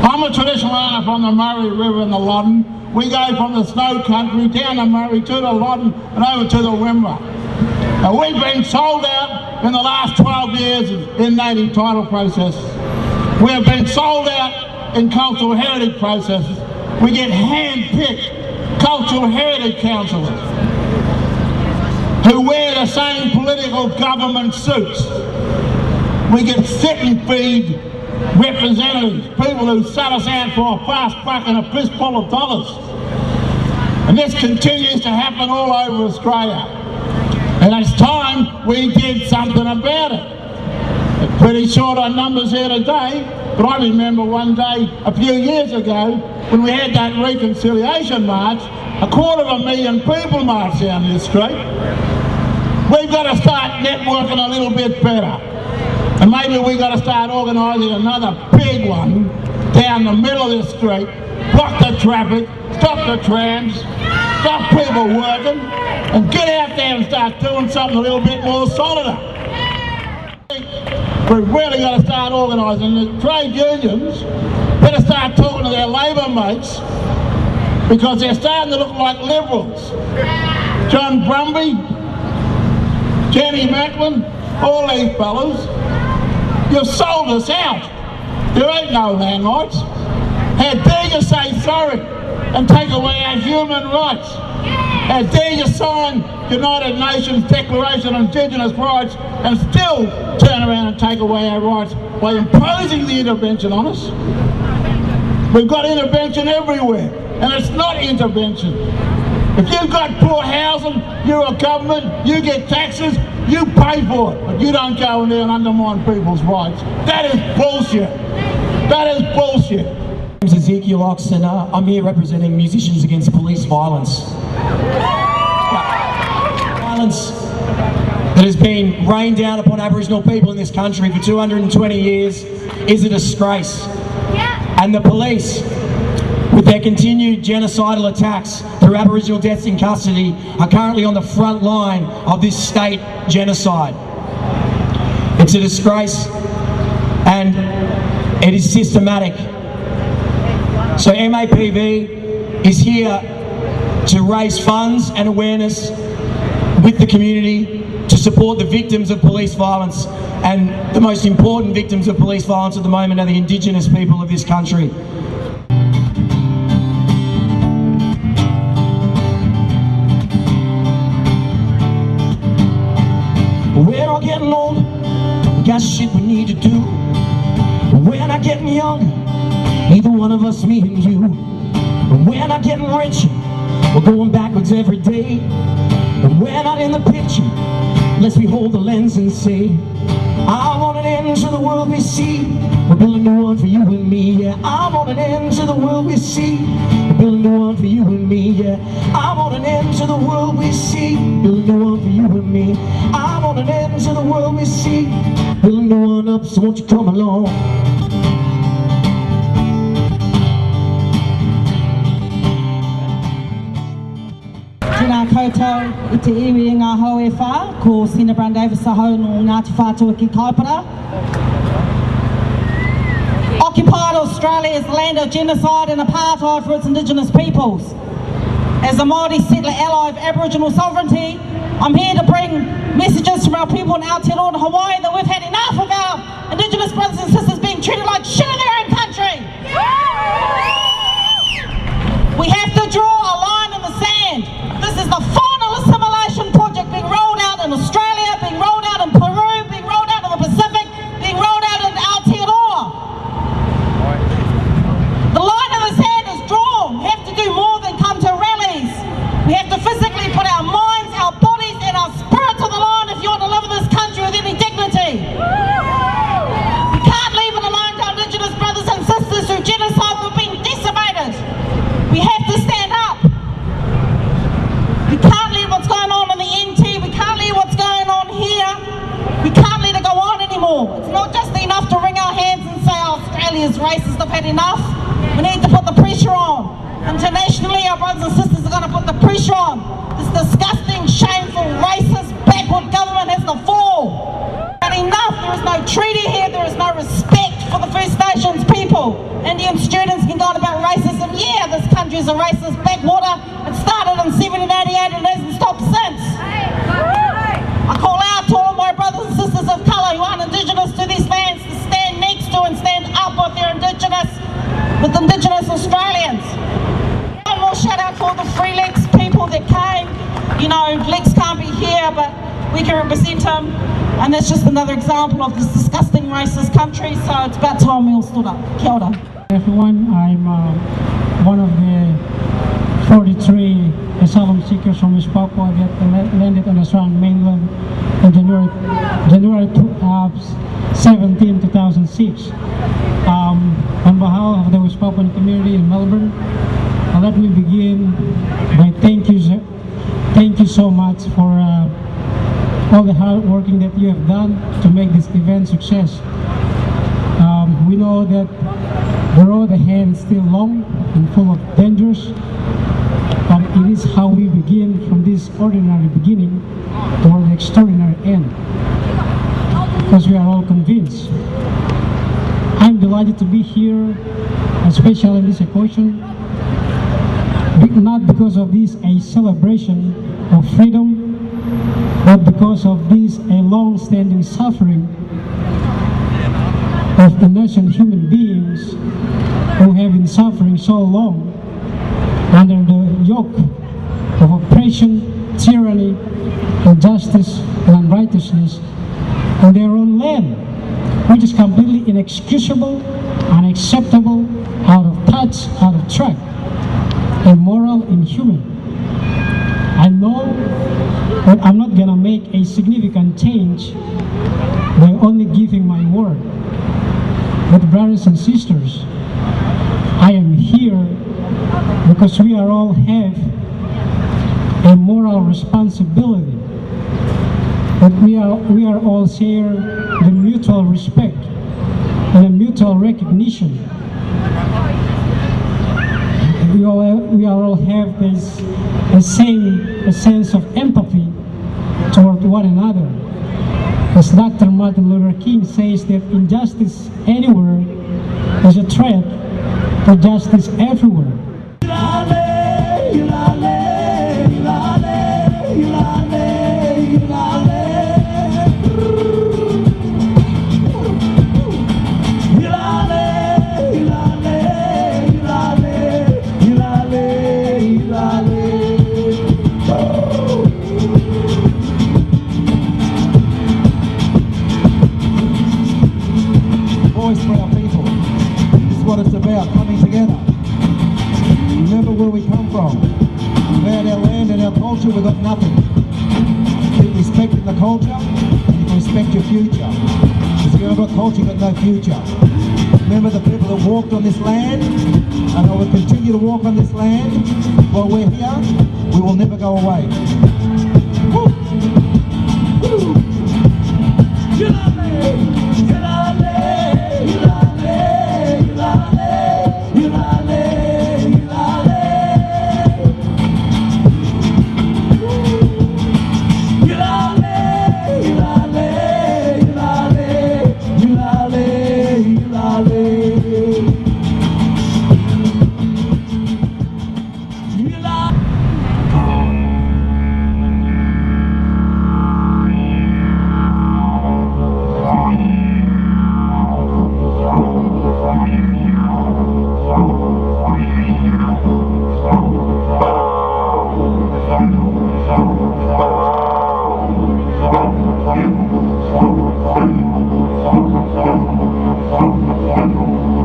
I'm a traditional owner from the Murray River and the Loddon. We go from the snow country down the Murray to the Loddon and over to the Wimmera. And we've been sold out in the last 12 years in native title processes. We have been sold out in cultural heritage processes. We get hand-picked cultural heritage councillors who wear the same political government suits. We get sit and feed representatives, people who sell us out for a fast buck and a fistful of dollars. And this continues to happen all over Australia. And it's time we did something about it. It's pretty short on numbers here today, but I remember one day a few years ago when we had that reconciliation march, 250,000 people marched down this street. We've got to start networking a little bit better. And maybe we've got to start organising another big one down the middle of the street, block the traffic, stop the trams, stop people working, and get out there and start doing something a little bit more solider. We've really got to start organising. The trade unions better start talking to their labour mates because they're starting to look like liberals. John Brumby, Jenny Macklin, all these fellas, you've sold us out. There ain't no land rights. How dare you say sorry and take away our human rights? How dare you sign United Nations Declaration on Indigenous Rights and still turn around and take away our rights by imposing the intervention on us? We've got intervention everywhere, and it's not intervention. If you've got poor housing, you're a government, you get taxes, you pay for it, but you don't go in there and undermine people's rights. That is bullshit. That is bullshit. My name's Ezekiel Ox, and I'm here representing Musicians Against Police Violence. Violence that has been rained down upon Aboriginal people in this country for 220 years is a disgrace. And the police, with their continued genocidal attacks through Aboriginal deaths in custody, are currently on the front line of this state genocide. It's a disgrace and it is systematic. So MAPV is here to raise funds and awareness with the community to support the victims of police violence, and the most important victims of police violence at the moment are the Indigenous people of this country. We're all getting older, we got shit we need to do. We're not getting younger, either one of us, me and you. We're not getting richer, we're going backwards every day. And we're not in the picture unless we hold the lens and say, I want an end to the world we see, we're building a new one for you and me, yeah. I want an end to the world we see, we're building a new one for you and me, yeah. I want an end to the world we see, building a new one for you and me. I want an end to the world we see, building a new one up, so won't you come along? Tēnā koutou I te iwi ngā hau e whā, ko Sina Brown Davis ahau no Ngāti Whātua ki Kaipara. Occupied Australia is the land of genocide and apartheid for its Indigenous peoples. As a Māori settler ally of Aboriginal sovereignty, I'm here to bring messages from our people in Aotearoa, Hawaii, that we've had enough of our Indigenous brothers and sisters being treated like shit in their own country. We have to draw a line in the sand. This is the final assimilation project being rolled out in Australia, being rolled out in Peru, being rolled out in the Pacific, being rolled out in Aotearoa. The line in the sand is drawn. We have to do more than come to rallies. We have to physically put our minds, our bodies and our spirit to the line if you want to live in this country with any dignity. We can't leave it alone to our Indigenous brothers and sisters through genocide who've been decimated. We have to stand up. We can't leave what's going on in the NT, we can't leave what's going on here. We can't let it go on anymore. It's not just enough to wring our hands and say, oh, Australia's racist, they've had enough. We need to put the pressure on. Internationally, our brothers and sisters are going to put the pressure on. This disgusting, shameful, racist, backward government has to fall. But enough, there is no treaty here, there is no respect for the First Nations people. people. Indian students can go on about racism. Yeah, this country is a racist backwater. It started in 1788 and it hasn't stopped since. I call out to all of my brothers and sisters of colour who aren't Indigenous to these lands to stand next to and stand up with Indigenous Australians. One more shout out for the Free Lex people that came. You know, Lex can't be here, but we can represent him. And that's just another example of this disgusting racist country, so it's about time we all stood up. Kia ora. Everyone, I'm one of the 43 asylum seekers from West Papua that landed on the Australian mainland in January 17, 2006. On behalf of the West Papuan community in Melbourne, let me begin by thank you so much for all the hard working that you have done to make this event success. We know that the road ahead is still long and full of dangers, but it is how we begin from this ordinary beginning toward the extraordinary end, because we are all convinced. I'm delighted to be here, especially in this occasion, not because of this a celebration of freedom, but because of this a long-standing suffering of innocent human beings who have been suffering so long under the yoke of oppression, tyranny, injustice, and unrighteousness in their own land, which is completely inexcusable, unacceptable, out of touch, out of track, immoral, inhuman. I know that I'm not gonna make a significant change by only giving my word. But brothers and sisters, I am here because we are all have a moral responsibility. That we are all share the mutual respect and a mutual recognition. We all have this a sense of empathy toward one another. As Dr. Martin Luther King says that injustice anywhere is a threat to justice everywhere. Voice for our people. This is what it's about, coming together. Remember where we come from. About our land and our culture, we've got nothing. Keep respecting the culture, and you can respect your future. Because if you haven't got culture, you've got no future. Remember the people that walked on this land, and will continue to walk on this land while we're here. We will never go away. Woo! Woo! Thank you.